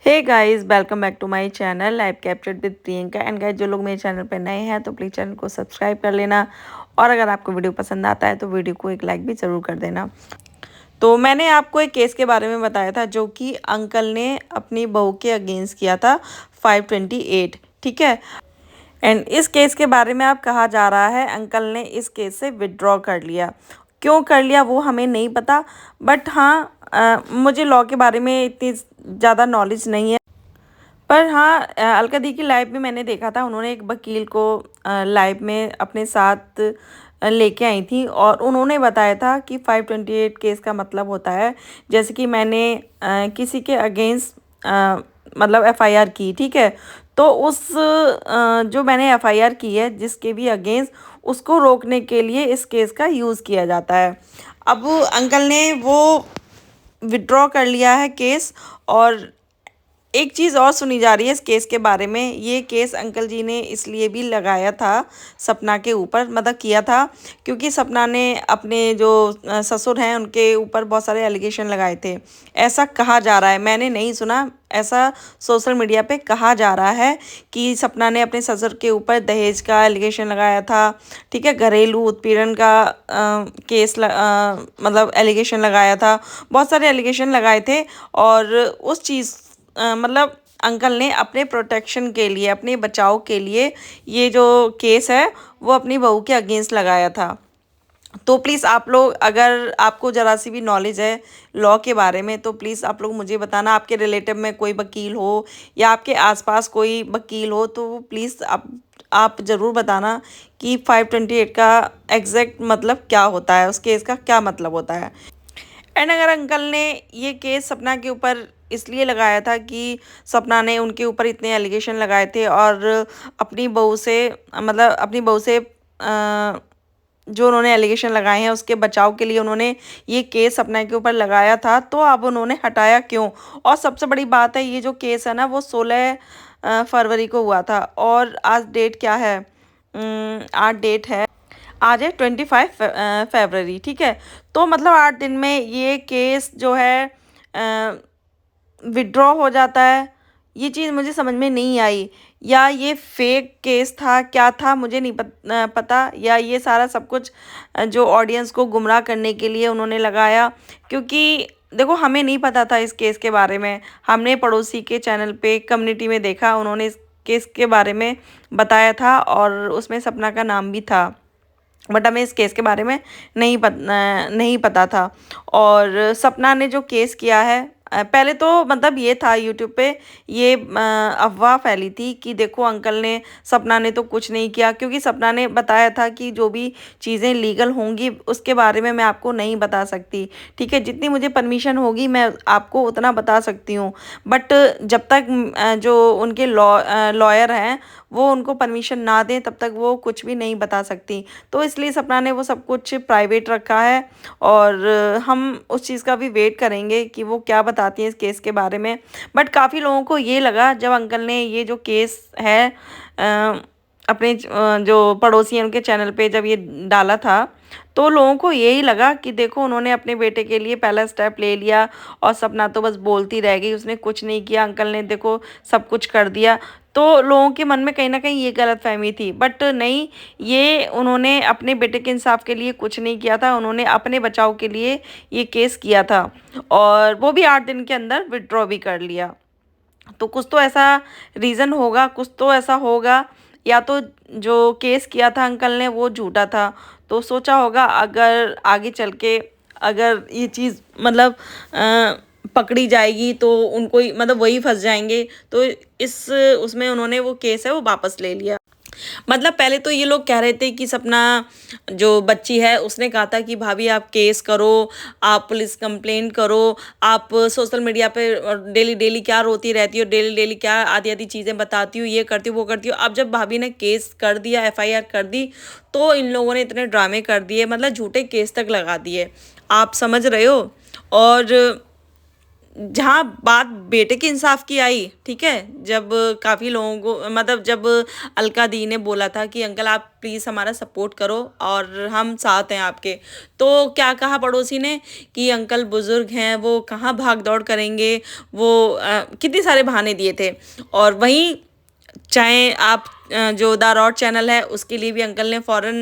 Hey guys, welcome back to my channel live captured with Priyanka. And guys, जो लोग मेरे channel पर नए हैं तो प्लीज़ चैनल को सब्सक्राइब कर लेना। और अगर आपको वीडियो पसंद आता है तो वीडियो को एक लाइक भी ज़रूर कर देना। तो मैंने आपको एक केस के बारे में बताया था जो कि अंकल ने अपनी बहू के अगेंस्ट किया था 528। ठीक है। एंड इस केस के बारे में अब कहा जा रहा है अंकल ने इस केस से विड्रॉ कर लिया। क्यों कर लिया वो हमें नहीं पता। बट हाँ, मुझे लॉ के बारे में इतनी ज़्यादा नॉलेज नहीं है। पर हाँ, अलका दी की लाइव में मैंने देखा था, उन्होंने एक वकील को लाइव में अपने साथ लेके आई थी और उन्होंने बताया था कि 528 केस का मतलब होता है जैसे कि मैंने किसी के अगेंस्ट मतलब एफआईआर की। ठीक है। तो उस जो मैंने एफआईआर की है जिसके भी अगेंस्ट, उसको रोकने के लिए इस केस का यूज़ किया जाता है। अब अंकल ने वो विड्रॉ कर लिया है केस। और एक चीज़ और सुनी जा रही है इस केस के बारे में। ये केस अंकल जी ने इसलिए भी लगाया था सपना के ऊपर, मतलब किया था, क्योंकि सपना ने अपने जो ससुर हैं उनके ऊपर बहुत सारे एलिगेशन लगाए थे। ऐसा कहा जा रहा है, मैंने नहीं सुना, ऐसा सोशल मीडिया पे कहा जा रहा है कि सपना ने अपने ससुर के ऊपर दहेज का एलिगेशन लगाया था। ठीक है। घरेलू उत्पीड़न का मतलब एलिगेशन लगाया था। बहुत सारे एलिगेशन लगाए थे। और उस चीज़ मतलब अंकल ने अपने प्रोटेक्शन के लिए, अपने बचाव के लिए ये जो केस है वो अपनी बहू के अगेंस्ट लगाया था। तो प्लीज़ आप लोग, अगर आपको ज़रा सी भी नॉलेज है लॉ के बारे में तो प्लीज़ आप लोग मुझे बताना। आपके रिलेटिव में कोई वकील हो या आपके आसपास कोई वकील हो तो वो प्लीज़ आप ज़रूर बताना कि 528 का एग्जैक्ट मतलब क्या होता है, उस केस का क्या मतलब होता है। एंड अगर अंकल ने ये केस सपना के ऊपर इसलिए लगाया था कि सपना ने उनके ऊपर इतने एलिगेशन लगाए थे और अपनी बहू से, मतलब अपनी बहू से जो उन्होंने एलिगेशन लगाए हैं उसके बचाव के लिए उन्होंने ये केस सपना के ऊपर लगाया था, तो अब उन्होंने हटाया क्यों। और सबसे बड़ी बात है, ये जो केस है ना वो 16 फरवरी को हुआ था। और आज डेट क्या है? आज डेट है, आज है 25 फरवरी। ठीक है। तो मतलब 8 दिन में ये केस जो है विड्रॉ हो जाता है। ये चीज़ मुझे समझ में नहीं आई। या ये फेक केस था, क्या था मुझे नहीं पता। या ये सारा सब कुछ जो ऑडियंस को गुमराह करने के लिए उन्होंने लगाया। क्योंकि देखो, हमें नहीं पता था इस केस के बारे में। हमने पड़ोसी के चैनल पे कम्युनिटी में देखा, उन्होंने इस केस के बारे में बताया था और उसमें सपना का नाम भी था। बट हमें इस केस के बारे में नहीं पता था। और सपना ने जो केस किया है, पहले तो मतलब ये था यूट्यूब पे, ये अफवाह फैली थी कि देखो अंकल ने, सपना ने तो कुछ नहीं किया, क्योंकि सपना ने बताया था कि जो भी चीज़ें लीगल होंगी उसके बारे में मैं आपको नहीं बता सकती। ठीक है। जितनी मुझे परमिशन होगी मैं आपको उतना बता सकती हूँ। बट जब तक जो उनके लॉयर हैं वो उनको परमिशन ना दें तब तक वो कुछ भी नहीं बता सकती। तो इसलिए सपना ने वो सब कुछ प्राइवेट रखा है। और हम उस चीज़ का भी वेट करेंगे कि वो क्या बताती हैं इस केस के बारे में। बट काफ़ी लोगों को ये लगा जब अंकल ने ये जो केस है अपने जो पड़ोसी हैं उनके चैनल पे जब ये डाला था, तो लोगों को यही लगा कि देखो उन्होंने अपने बेटे के लिए पहला स्टेप ले लिया और सपना तो बस बोलती रह गई, उसने कुछ नहीं किया, अंकल ने देखो सब कुछ कर दिया। तो लोगों के मन में कहीं ना कहीं ये गलतफहमी थी। बट नहीं, ये उन्होंने अपने बेटे के इंसाफ के लिए कुछ नहीं किया था, उन्होंने अपने बचाव के लिए ये केस किया था। और वो भी 8 दिन के अंदर विड्रॉ भी कर लिया। तो कुछ तो ऐसा रीज़न होगा, कुछ तो ऐसा होगा। या तो जो केस किया था अंकल ने वो झूठा था, तो सोचा होगा अगर आगे चल के अगर ये चीज़ मतलब पकड़ी जाएगी तो उनको ही, मतलब वही फंस जाएंगे। तो इस उसमें उन्होंने वो केस है वो वापस ले लिया। मतलब पहले तो ये लोग कह रहे थे कि सपना जो बच्ची है उसने कहा था कि भाभी आप केस करो, आप पुलिस कंप्लेंट करो, आप सोशल मीडिया पे डेली डेली क्या रोती रहती हो, डेली डेली क्या आधी आधी चीज़ें बताती हूँ, ये करती हूँ वो करती हूँ। अब जब भाभी ने केस कर दिया, एफआईआर कर दी, तो इन लोगों ने इतने ड्रामे कर दिए, मतलब झूठे केस तक लगा दिए। आप समझ रहे हो। और जहाँ बात बेटे के इंसाफ की आई, ठीक है, जब काफ़ी लोगों को मतलब जब अलका दी ने बोला था कि अंकल आप प्लीज़ हमारा सपोर्ट करो और हम साथ हैं आपके, तो क्या कहा पड़ोसी ने कि अंकल बुजुर्ग हैं, वो कहाँ भाग दौड़ करेंगे, वो कितने सारे बहाने दिए थे। और वहीं चाहे आप जो द रॉड चैनल है उसके लिए भी अंकल ने फ़ौरन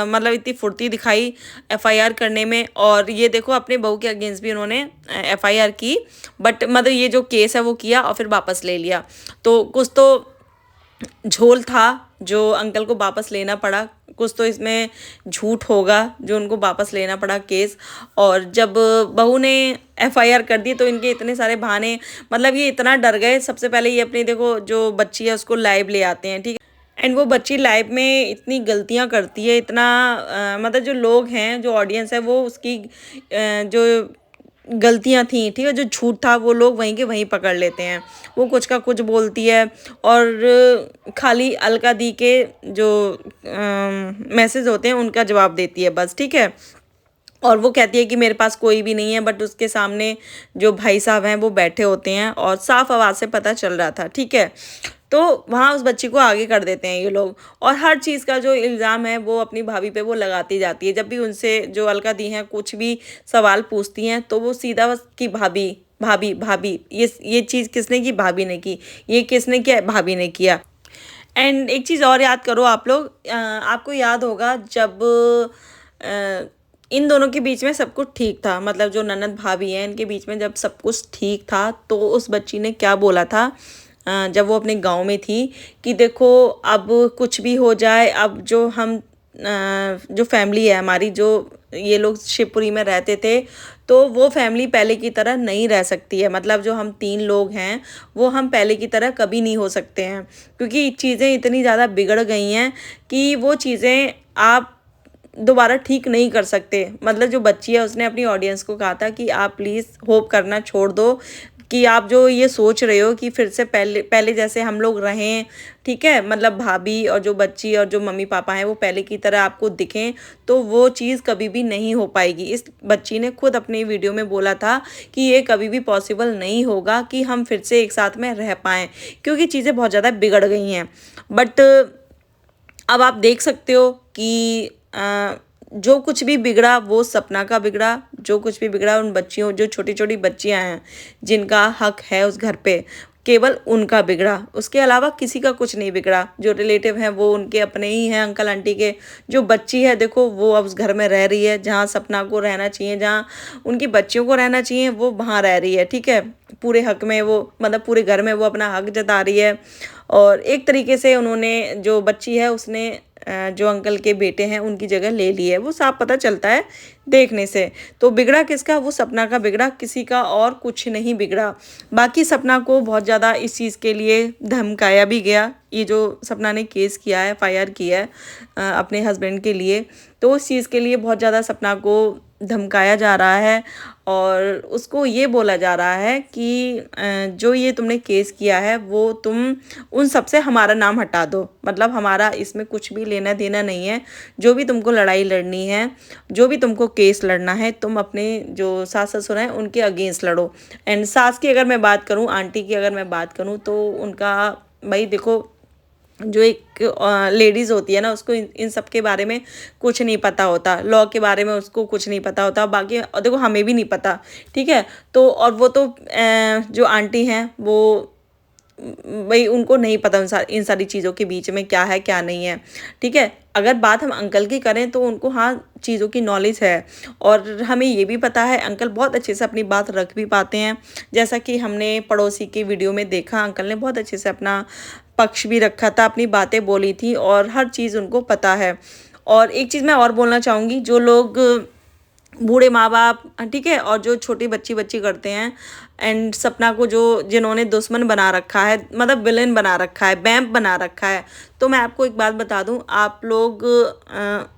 मतलब इतनी फुर्ती दिखाई एफआईआर करने में, और ये देखो अपने बहू के अगेंस्ट भी उन्होंने एफआईआर की, बट मतलब ये जो केस है वो किया और फिर वापस ले लिया। तो कुछ तो झोल था जो अंकल को वापस लेना पड़ा, कुछ तो इसमें झूठ होगा जो उनको वापस लेना पड़ा केस। और जब बहू ने एफआईआर कर दी तो इनके इतने सारे बहाने, मतलब ये इतना डर गए। सबसे पहले ये अपनी देखो जो बच्ची है उसको लाइव ले आते हैं, ठीक है, एंड वो बच्ची लाइव में इतनी गलतियां करती है, इतना मतलब जो लोग हैं, जो ऑडियंस है, वो उसकी जो गलतियां थी, ठीक है, जो झूठ था वो लोग वहीं के वहीं पकड़ लेते हैं। वो कुछ का कुछ बोलती है और खाली अलका दी के जो मैसेज होते हैं उनका जवाब देती है बस, ठीक है। और वो कहती है कि मेरे पास कोई भी नहीं है, बट उसके सामने जो भाई साहब हैं वो बैठे होते हैं और साफ आवाज़ से पता चल रहा था, ठीक है। तो वहाँ उस बच्ची को आगे कर देते हैं ये लोग, और हर चीज़ का जो इल्ज़ाम है वो अपनी भाभी पे वो लगाती जाती है। जब भी उनसे जो अलका दी हैं कुछ भी सवाल पूछती हैं तो वो सीधा बस कि भाभी भाभी भाभी, ये चीज़ किसने की, भाभी ने की, ये किसने किया, भाभी ने किया। एंड एक चीज़ और याद करो आप लोग, आपको याद होगा जब इन दोनों के बीच में सब कुछ ठीक था, मतलब जो ननद भाभी हैं इनके बीच में जब सब कुछ ठीक था, तो उस बच्ची ने क्या बोला था जब वो अपने गांव में थी कि देखो अब कुछ भी हो जाए, अब जो हम जो फैमिली है हमारी, जो ये लोग शिवपुरी में रहते थे, तो वो फैमिली पहले की तरह नहीं रह सकती है। मतलब जो हम 3 लोग हैं वो हम पहले की तरह कभी नहीं हो सकते हैं, क्योंकि चीज़ें इतनी ज़्यादा बिगड़ गई हैं कि वो चीज़ें आप दोबारा ठीक नहीं कर सकते। मतलब जो बच्ची है उसने अपनी ऑडियंस को कहा था कि आप प्लीज़ होप करना छोड़ दो, कि आप जो ये सोच रहे हो कि फिर से पहले पहले जैसे हम लोग रहें, ठीक है, मतलब भाभी और जो बच्ची और जो मम्मी पापा हैं वो पहले की तरह आपको दिखें, तो वो चीज़ कभी भी नहीं हो पाएगी। इस बच्ची ने खुद अपनी वीडियो में बोला था कि ये कभी भी पॉसिबल नहीं होगा कि हम फिर से एक साथ में रह पाएँ, क्योंकि चीज़ें बहुत ज़्यादा बिगड़ गई हैं। बट अब आप देख सकते हो कि जो कुछ भी बिगड़ा वो सपना का बिगड़ा, जो कुछ भी बिगड़ा उन बच्चियों, जो छोटी छोटी बच्चियां हैं जिनका हक है उस घर पे, केवल उनका बिगड़ा, उसके अलावा किसी का कुछ नहीं बिगड़ा। जो रिलेटिव हैं वो उनके अपने ही हैं, अंकल आंटी के। जो बच्ची है देखो वो अब उस घर में रह रही है जहाँ सपना को रहना चाहिए, जहाँ उनकी बच्चियों को रहना चाहिए, वो वहाँ रह रही है, ठीक है। पूरे हक में वो, मतलब पूरे घर में वो अपना हक जता रही है। और एक तरीके से उन्होंने, जो बच्ची है उसने जो अंकल के बेटे हैं उनकी जगह ले ली है, वो साफ पता चलता है देखने से। तो बिगड़ा किसका, वो सपना का बिगड़ा, किसी का और कुछ नहीं बिगड़ा। बाकी सपना को बहुत ज़्यादा इस चीज़ के लिए धमकाया भी गया, ये जो सपना ने केस किया है, एफआईआर किया है अपने हस्बैंड के लिए, तो उस चीज़ के लिए बहुत ज़्यादा सपना को धमकाया जा रहा है। और उसको ये बोला जा रहा है कि जो ये तुमने केस किया है वो तुम उन सब से हमारा नाम हटा दो, मतलब हमारा इसमें कुछ भी लेना देना नहीं है। जो भी तुमको लड़ाई लड़नी है, जो भी तुमको केस लड़ना है, तुम अपने जो सास ससुर हैं उनके अगेंस्ट लड़ो। एंड सास की अगर मैं बात करूँ, आंटी की अगर मैं बात करूँ, तो उनका भाई देखो, जो एक लेडीज़ होती है ना, उसको इन सब के बारे में कुछ नहीं पता होता, लॉ के बारे में उसको कुछ नहीं पता होता। बाकी और देखो हमें भी नहीं पता, ठीक है। तो और वो तो जो आंटी हैं वो भाई उनको नहीं पता इन सारी चीज़ों के बीच में क्या है क्या नहीं है, ठीक है। अगर बात हम अंकल की करें तो उनको हाँ चीज़ों की नॉलेज है, और हमें ये भी पता है अंकल बहुत अच्छे से अपनी बात रख भी पाते हैं। जैसा कि हमने पड़ोसी की वीडियो में देखा, अंकल ने बहुत अच्छे से अपना पक्ष भी रखा था, अपनी बातें बोली थी, और हर चीज़ उनको पता है। और एक चीज़ मैं और बोलना चाहूँगी, जो लोग बूढ़े माँ बाप, ठीक है, और जो छोटी बच्ची बच्ची करते हैं, एंड सपना को जो जिन्होंने दुश्मन बना रखा है, मतलब विलेन बना रखा है, वैम्प बना रखा है, तो मैं आपको एक बात बता दूं, आप लोग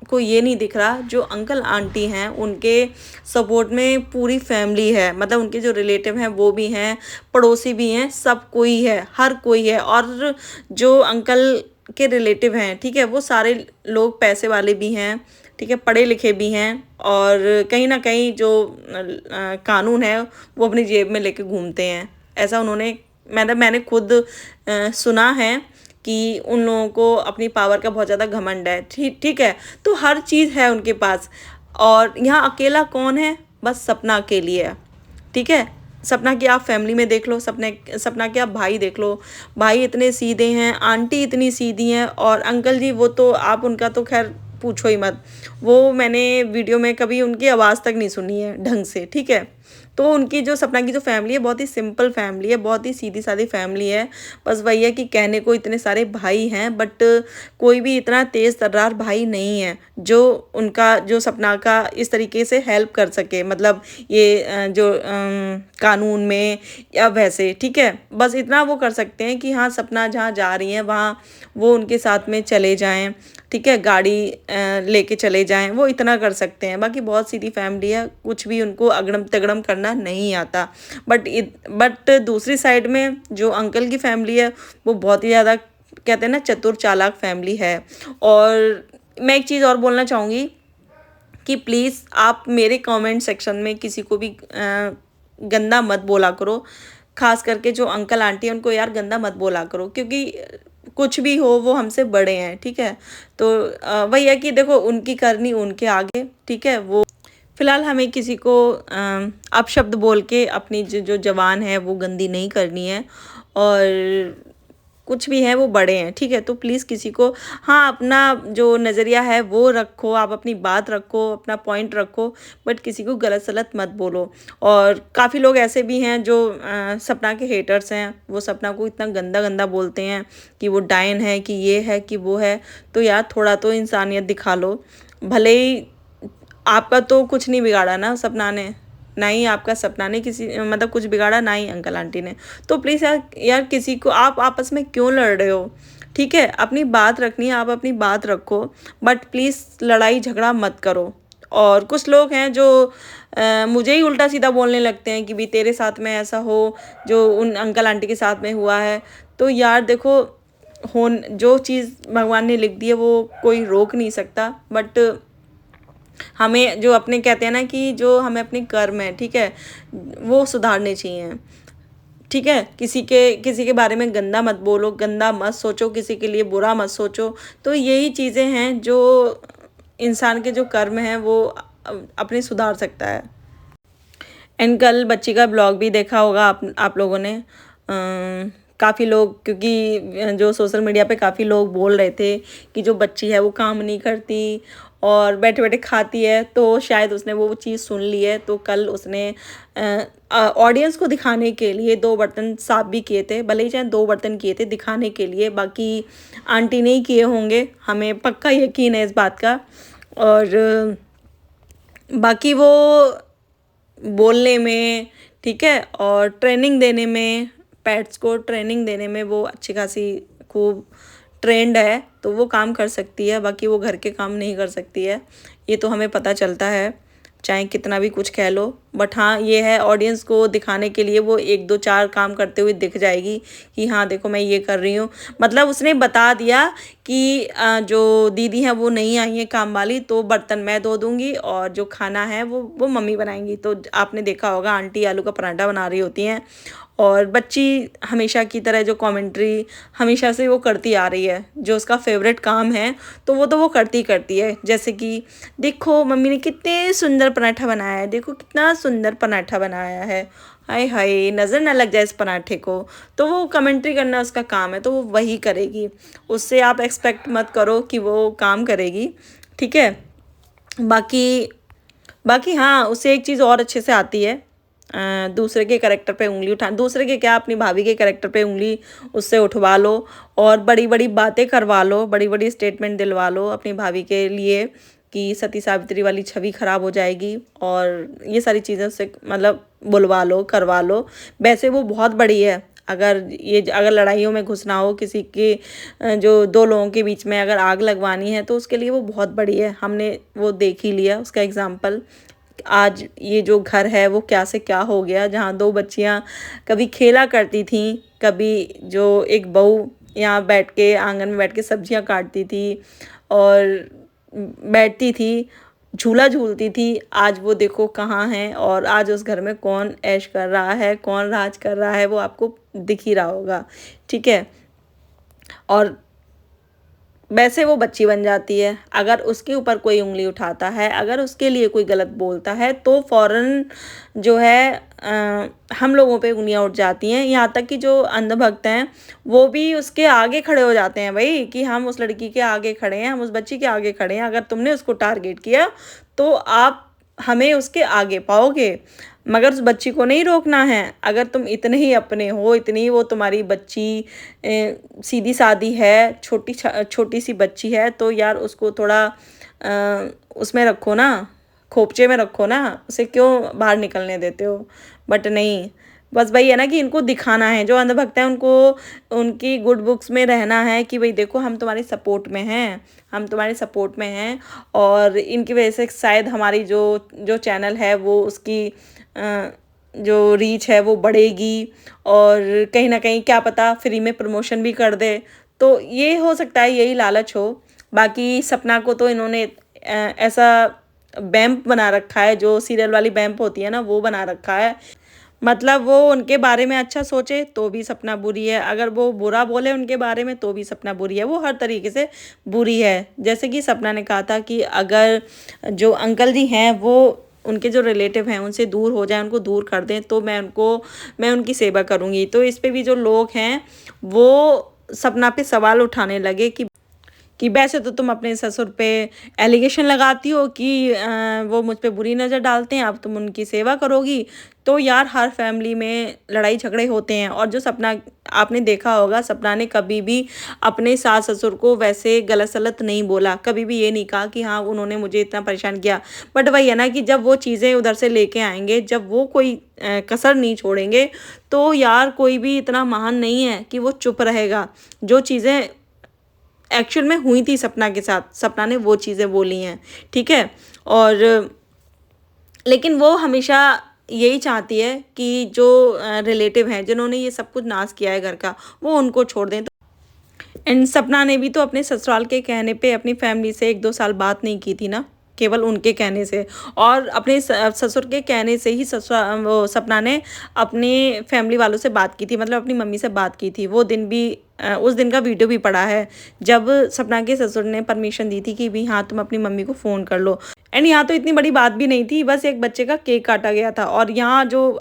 को ये नहीं दिख रहा, जो अंकल आंटी हैं उनके सपोर्ट में पूरी फैमिली है। मतलब उनके जो रिलेटिव हैं वो भी हैं, पड़ोसी भी हैं, सब कोई है, हर कोई है। और जो अंकल के रिलेटिव हैं, ठीक है, वो सारे लोग पैसे वाले भी हैं, ठीक है, पढ़े लिखे भी हैं और कहीं ना कहीं जो कानून है वो अपनी जेब में लेके घूमते हैं। ऐसा उन्होंने मैंने खुद सुना है कि उन लोगों को अपनी पावर का बहुत ज़्यादा घमंड है। ठीक ठीक है, तो हर चीज़ है उनके पास और यहाँ अकेला कौन है, बस सपना अकेली है। ठीक है, सपना की आप फैमिली में देख लो, सपना के आप भाई देख लो, भाई इतने सीधे हैं, आंटी इतनी सीधी हैं और अंकल जी वो तो आप उनका तो खैर पूछो ही मत। वो मैंने वीडियो में कभी उनकी आवाज़ तक नहीं सुनी है ढंग से। ठीक है, तो उनकी जो सपना की जो फैमिली है बहुत ही सिंपल फैमिली है, बहुत ही सीधी सादी फैमिली है। बस वही है कि कहने को इतने सारे भाई हैं बट कोई भी इतना तेज़ तर्रार भाई नहीं है जो उनका जो सपना का इस तरीके से हेल्प कर सके, मतलब ये जो कानून में या वैसे। ठीक है, बस इतना वो कर सकते हैं कि हाँ सपना जहाँ जा रही है वहाँ वो उनके साथ में चले जाएं। ठीक है, गाड़ी लेके चले जाएं, वो इतना कर सकते हैं। बाकी बहुत सीधी फैमिली है, कुछ भी उनको अगड़म तगड़म करना नहीं आता। बट दूसरी साइड में जो अंकल की फैमिली है वो बहुत ही ज़्यादा कहते हैं ना चतुर चालाक फैमिली है। और मैं एक चीज़ और बोलना चाहूँगी कि प्लीज़ आप मेरे कमेंट सेक्शन में किसी को भी गंदा मत बोला करो। खास करके जो अंकल आंटी हैं उनको यार गंदा मत बोला करो, क्योंकि कुछ भी हो वो हमसे बड़े हैं। ठीक है, तो वही है कि देखो उनकी करनी उनके आगे। ठीक है, वो फिलहाल हमें किसी को अपशब्द बोल के अपनी जो जवान है वो गंदी नहीं करनी है। और कुछ भी है वो बड़े हैं। ठीक है, तो प्लीज़ किसी को हाँ अपना जो नज़रिया है वो रखो, आप अपनी बात रखो, अपना पॉइंट रखो, बट किसी को गलत सलत मत बोलो। और काफ़ी लोग ऐसे भी हैं जो सपना के हेटर्स हैं, वो सपना को इतना गंदा गंदा बोलते हैं कि वो डायन है, कि ये है, कि वो है। तो यार थोड़ा तो इंसानियत दिखा लो। भले ही आपका तो कुछ नहीं बिगाड़ा ना सपना ने, ना ही आपका सपना ने किसी मतलब कुछ बिगाड़ा, ना ही अंकल आंटी ने। तो प्लीज़ यार किसी को आप आपस में क्यों लड़ रहे हो। ठीक है, अपनी बात रखनी है, आप अपनी बात रखो, बट प्लीज़ लड़ाई झगड़ा मत करो। और कुछ लोग हैं जो मुझे ही उल्टा सीधा बोलने लगते हैं कि भी तेरे साथ में ऐसा हो जो उन अंकल आंटी के साथ में हुआ है। तो यार देखो जो चीज़ भगवान ने लिख दी है वो कोई रोक नहीं सकता। बट हमें जो अपने कहते हैं ना कि जो हमें अपने कर्म है, ठीक है, वो सुधारने चाहिए। ठीक है, किसी के बारे में गंदा मत बोलो, गंदा मत सोचो, किसी के लिए बुरा मत सोचो। तो यही चीज़ें हैं जो इंसान के जो कर्म हैं वो अपने सुधार सकता है। एंड कल बच्ची का ब्लॉग भी देखा होगा आप लोगों ने। काफ़ी लोग, क्योंकि जो सोशल मीडिया पे काफ़ी लोग बोल रहे थे कि जो बच्ची है वो काम नहीं करती और बैठे बैठे खाती है, तो शायद उसने वो चीज़ सुन ली है। तो कल उसने ऑडियंस को दिखाने के लिए 2 बर्तन साफ भी किए थे, भले ही चाहे 2 बर्तन किए थे दिखाने के लिए, बाकी आंटी नहीं किए होंगे, हमें पक्का यकीन है इस बात का। और बाकी वो बोलने में, ठीक है, और ट्रेनिंग देने में, पेट्स को ट्रेनिंग देने में वो अच्छी खासी खूब ट्रेंड है, तो वो काम कर सकती है। बाकी वो घर के काम नहीं कर सकती है, ये तो हमें पता चलता है, चाहे कितना भी कुछ कह लो। बट हाँ ये है, ऑडियंस को दिखाने के लिए वो 1 2 4 काम करते हुए दिख जाएगी कि हाँ देखो मैं ये कर रही हूँ। मतलब उसने बता दिया कि जो दीदी हैं वो नहीं आई हैं काम वाली, तो बर्तन मैं धो दूँगी और जो खाना है वो मम्मी बनाएंगी। तो आपने देखा होगा आंटी आलू का पराठा बना रही होती हैं और बच्ची हमेशा की तरह जो कमेंट्री हमेशा से वो करती आ रही है, जो उसका फेवरेट काम है तो वो करती है। जैसे कि देखो मम्मी ने कितने सुंदर पराठा बनाया है, देखो कितना सुंदर पराठा बनाया है, हाय हाय नज़र ना लग जाए इस पराठे को। तो वो कमेंट्री करना उसका काम है, तो वो वही करेगी। उससे आप एक्सपेक्ट मत करो कि वो काम करेगी। ठीक है, बाकी हाँ उसे एक चीज़ और अच्छे से आती है, दूसरे के कैरेक्टर पे उंगली उठा, दूसरे के क्या अपनी भाभी के कैरेक्टर पे उंगली उससे उठवा लो और बड़ी बड़ी बातें करवा लो, बड़ी बड़ी स्टेटमेंट दिलवा लो अपनी भाभी के लिए कि सती सावित्री वाली छवि खराब हो जाएगी, और ये सारी चीज़ें उससे मतलब बुलवा लो, करवा लो। वैसे वो बहुत बड़ी है, अगर लड़ाइयों में घुसना हो, किसी के जो 2 लोगों के बीच में अगर आग लगवानी है तो उसके लिए वो बहुत बड़ी है। हमने वो देख ही लिया उसका एग्जाम्पल। आज ये जो घर है वो क्या से क्या हो गया, जहाँ 2 बच्चियाँ कभी खेला करती थीं, कभी जो एक बहू यहाँ बैठ के आंगन में बैठ के सब्जियाँ काटती थी, और बैठती थी, झूला झूलती थी, आज वो देखो कहाँ हैं। और आज उस घर में कौन ऐश कर रहा है, कौन राज कर रहा है, वो आपको दिख ही रहा होगा, ठीक है। और वैसे वो बच्ची बन जाती है, अगर उसके ऊपर कोई उंगली उठाता है, अगर उसके लिए कोई गलत बोलता है तो फ़ौरन जो है हम लोगों पे उंगलियां उठ जाती हैं। यहाँ तक कि जो अंधभक्त हैं वो भी उसके आगे खड़े हो जाते हैं, भाई कि हम उस लड़की के आगे खड़े हैं, हम उस बच्ची के आगे खड़े हैं, अगर तुमने उसको टारगेट किया तो आप हमें उसके आगे पाओगे, मगर उस बच्ची को नहीं रोकना है। अगर तुम इतने ही अपने हो, इतनी वो तुम्हारी बच्ची सीधी सादी है, छोटी सी बच्ची है, तो यार उसको थोड़ा उसमें रखो ना, खोपचे में रखो ना, उसे क्यों बाहर निकलने देते हो। बट नहीं, बस वही है ना कि इनको दिखाना है, जो अंधभक्त हैं उनको उनकी गुड बुक्स में रहना है कि भाई देखो हम तुम्हारी सपोर्ट में हैं, हम तुम्हारे सपोर्ट में हैं। और इनकी वजह से शायद हमारी जो जो चैनल है वो उसकी जो रीच है वो बढ़ेगी, और कहीं ना कहीं क्या पता फ्री में प्रमोशन भी कर दे। तो ये हो सकता है, यही लालच हो। बाकी सपना को तो इन्होंने ऐसा बैंप बना रखा है, जो सीरियल वाली बैंप होती है ना, वो बना रखा है। मतलब वो उनके बारे में अच्छा सोचे तो भी सपना बुरी है, अगर वो बुरा बोले उनके बारे में तो भी सपना बुरी है, वो हर तरीके से बुरी है। जैसे कि सपना ने कहा था कि अगर जो अंकल जी हैं वो उनके जो रिलेटिव हैं उनसे दूर हो जाए, उनको दूर कर दें, तो मैं उनकी सेवा करूँगी। तो इस पे भी जो लोग हैं वो सपना पे सवाल उठाने लगे कि वैसे तो तुम अपने ससुर पे एलिगेशन लगाती हो कि वो मुझ पे बुरी नज़र डालते हैं, अब तुम उनकी सेवा करोगी। तो यार हर फैमिली में लड़ाई झगड़े होते हैं। और जो सपना, आपने देखा होगा सपना ने कभी भी अपने सास ससुर को वैसे गलत सलत नहीं बोला, कभी भी ये नहीं कहा कि हाँ उन्होंने मुझे इतना परेशान किया। बट वही है ना कि जब वो चीज़ें उधर से लेके आएंगे, जब वो कोई कसर नहीं छोड़ेंगे, तो यार कोई भी इतना महान नहीं है कि वो चुप रहेगा। जो चीज़ें एक्चुअल में हुई थी सपना के साथ, सपना ने वो चीज़ें बोली हैं, ठीक है। और लेकिन वो हमेशा यही चाहती है कि जो रिलेटिव हैं जिन्होंने ये सब कुछ नाश किया है घर का, वो उनको छोड़ दें। एंड सपना ने भी तो अपने ससुराल के कहने पे अपनी फैमिली से 1-2 साल बात नहीं की थी ना, केवल उनके कहने से। और अपने ससुर के कहने से ही वो सपना ने अपनी फैमिली वालों से बात की थी, मतलब अपनी मम्मी से बात की थी। वो दिन भी उस दिन का वीडियो भी पड़ा है, जब सपना के ससुर ने परमिशन दी थी कि भी हाँ तुम अपनी मम्मी को फ़ोन कर लो। एंड यहाँ तो इतनी बड़ी बात भी नहीं थी, बस एक बच्चे का केक काटा गया था। और यहाँ जो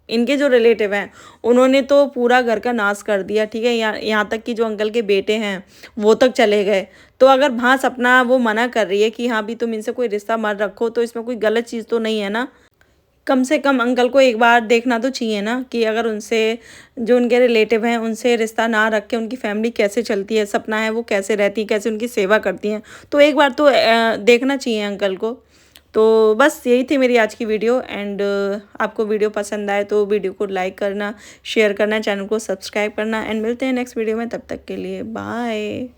इनके जो रिलेटिव हैं उन्होंने तो पूरा घर का नाश कर दिया, ठीक है। यहाँ तक कि जो अंकल के बेटे हैं वो तक चले गए। तो अगर वहाँ सपना वो मना कर रही है कि हाँ भी तुम इनसे कोई रिश्ता मत रखो, तो इसमें कोई गलत चीज़ तो नहीं है ना। कम से कम अंकल को एक बार देखना तो चाहिए ना कि अगर उनसे, जो उनके रिलेटिव हैं उनसे रिश्ता ना रख के उनकी फैमिली कैसे चलती है, सपना है वो कैसे रहती है, कैसे उनकी सेवा करती हैं। तो एक बार तो देखना चाहिए अंकल को। तो बस यही थी मेरी आज की वीडियो। एंड आपको वीडियो पसंद आए तो वीडियो को लाइक करना, शेयर करना, चैनल को सब्सक्राइब करना। एंड मिलते हैं नेक्स्ट वीडियो में, तब तक के लिए बाय।